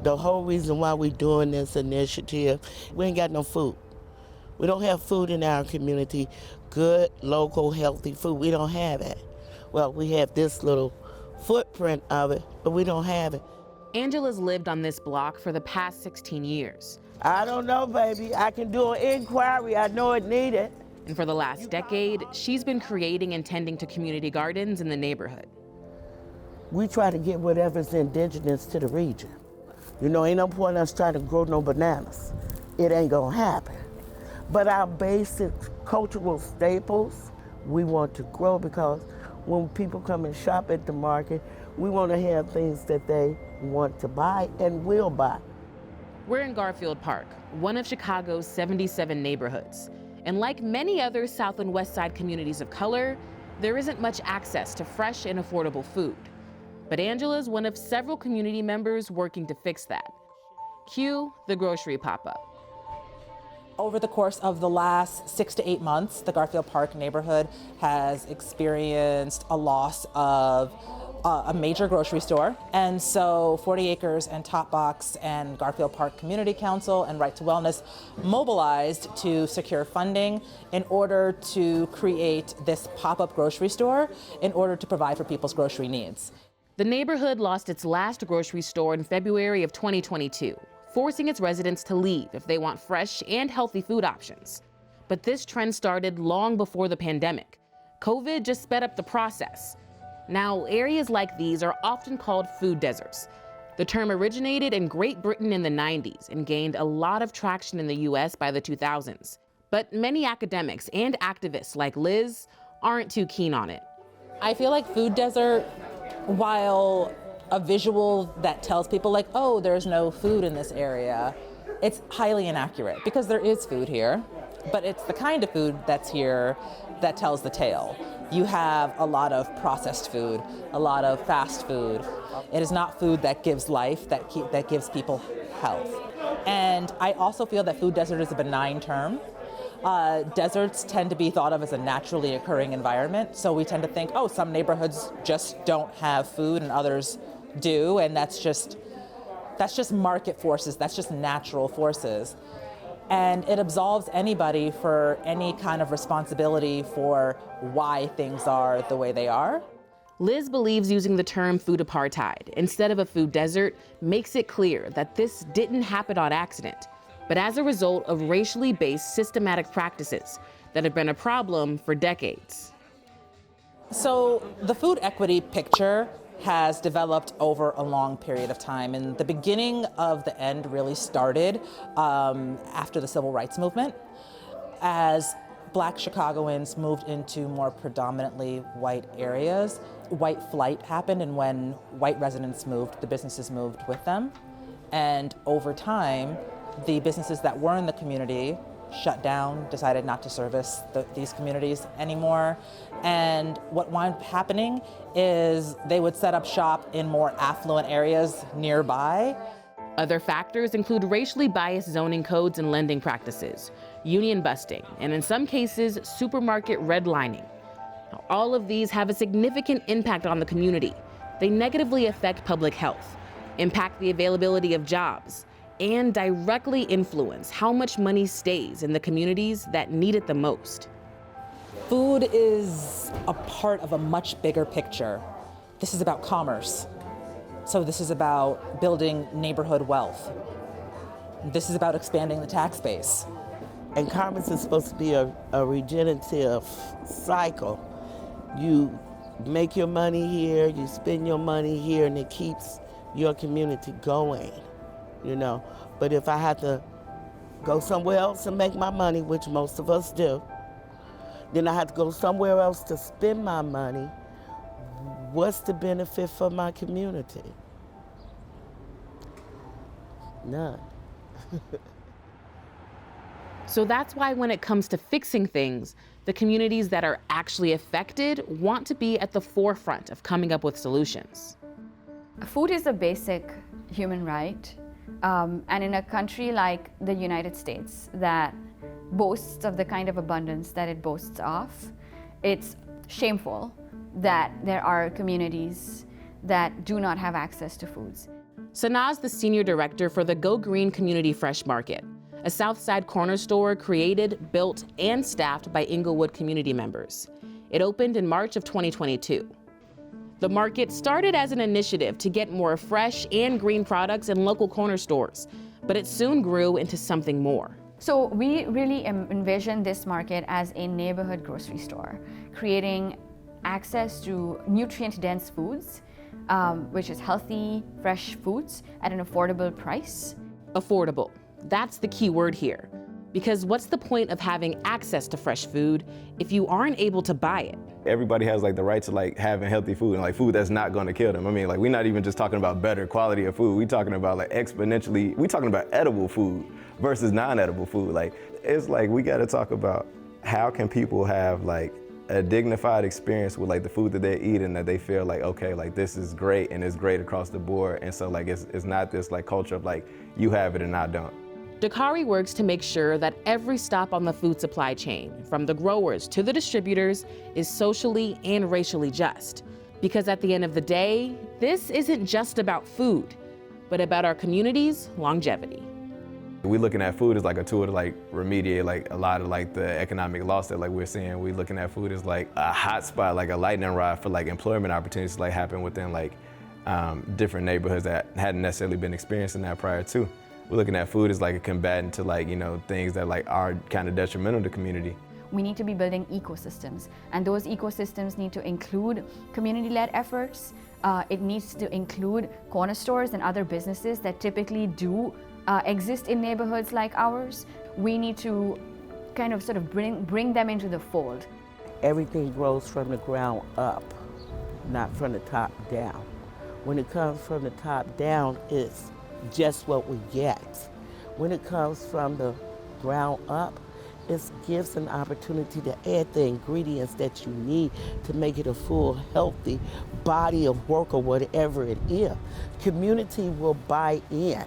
The whole reason why we're doing this initiative, we ain't got no food. We don't have food in our community, good, local, healthy food. We don't have it. Well, we have this little footprint of it, but we don't have it. Angela's lived on this block for the past 16 years. I don't know, baby. I can do an inquiry. I know it needed. And for the last decade, she's been creating and tending to community gardens in the neighborhood. We try to get whatever's indigenous to the region. You know, ain't no point us trying to grow no bananas. It ain't gonna happen. But our basic cultural staples, we want to grow, because when people come and shop at the market, we want to have things that they want to buy and will buy. We're in Garfield Park, one of Chicago's 77 neighborhoods. And like many other South and West Side communities of color, there isn't much access to fresh and affordable food. But Angela's one of several community members working to fix that. Cue the grocery pop-up. Over the course of the last 6 to 8 months, the Garfield Park neighborhood has experienced a loss of a major grocery store. And so 40 Acres and Top Box and Garfield Park Community Council and Right to Wellness mobilized to secure funding in order to create this pop-up grocery store in order to provide for people's grocery needs. The neighborhood lost its last grocery store in February of 2022, forcing its residents to leave if they want fresh and healthy food options. But this trend started long before the pandemic. COVID just sped up the process. Now, areas like these are often called food deserts. The term originated in Great Britain in the 90s and gained a lot of traction in the US by the 2000s. But many academics and activists like Liz aren't too keen on it. I feel like food desert, while a visual that tells people like, oh, there's no food in this area, it's highly inaccurate, because there is food here, but it's the kind of food that's here that tells the tale. You have a lot of processed food, a lot of fast food. It is not food that gives life, that gives people health. And I also feel that food desert is a benign term. Deserts tend to be thought of as a naturally occurring environment, so we tend to think, oh, some neighborhoods just don't have food and others do, and that's just market forces, that's just natural forces. And it absolves anybody for any kind of responsibility for why things are the way they are. Liz believes using the term food apartheid instead of a food desert makes it clear that this didn't happen on accident, but as a result of racially based systematic practices that have been a problem for decades. So the food equity picture has developed over a long period of time, and the beginning of the end really started after the Civil Rights Movement, as Black Chicagoans moved into more predominantly white areas. White flight happened, and when white residents moved, the businesses moved with them. And over time, the businesses that were in the community shut down, decided not to service these communities anymore. And what wound up happening is they would set up shop in more affluent areas nearby. Other factors include racially biased zoning codes and lending practices, union busting, and in some cases, supermarket redlining. All of these have a significant impact on the community. They negatively affect public health, impact the availability of jobs, and directly influence how much money stays in the communities that need it the most. Food is a part of a much bigger picture. This is about commerce. So this is about building neighborhood wealth. This is about expanding the tax base. And commerce is supposed to be a regenerative cycle. You make your money here, you spend your money here, and it keeps your community going. You know, but if I had to go somewhere else and make my money, which most of us do, then I have to go somewhere else to spend my money. What's the benefit for my community? None. So that's why when it comes to fixing things, the communities that are actually affected want to be at the forefront of coming up with solutions. Food is a basic human right. And in a country like the United States that boasts of the kind of abundance that it boasts of, it's shameful that there are communities that do not have access to foods. Sanaa's the senior director for the Go Green Community Fresh Market, a Southside corner store created, built, and staffed by Inglewood community members. It opened in March of 2022. The market started as an initiative to get more fresh and green products in local corner stores, but it soon grew into something more. So we really envision this market as a neighborhood grocery store, creating access to nutrient-dense foods, which is healthy, fresh foods at an affordable price. Affordable. That's the key word here. Because what's the point of having access to fresh food if you aren't able to buy it? Everybody has like the right to like having healthy food and like food that's not going to kill them. I mean, like we're not even just talking about better quality of food. We're talking about like exponentially, we're talking about edible food versus non-edible food. Like it's like we got to talk about how can people have like a dignified experience with like the food that they eat and that they feel like, okay, like this is great and it's great across the board. And so like it's not this like culture of like you have it and I don't. Dakari works to make sure that every stop on the food supply chain, from the growers to the distributors, is socially and racially just. Because at the end of the day, this isn't just about food, but about our community's longevity. We're looking at food as like a tool to like remediate like a lot of like the economic loss that like we're seeing. We're looking at food as like a hot spot, like a lightning rod for like employment opportunities to like happen within like different neighborhoods that hadn't necessarily been experiencing that prior to. We're looking at food as like a combatant to like, you know, things that like are kind of detrimental to community. We need to be building ecosystems, and those ecosystems need to include community-led efforts. It needs to include corner stores and other businesses that typically do exist in neighborhoods like ours. We need to kind of sort of bring them into the fold. Everything grows from the ground up, not from the top down. When it comes from the top down, it's just what we get. When it comes from the ground up, it gives an opportunity to add the ingredients that you need to make it a full, healthy body of work or whatever it is. Community will buy in.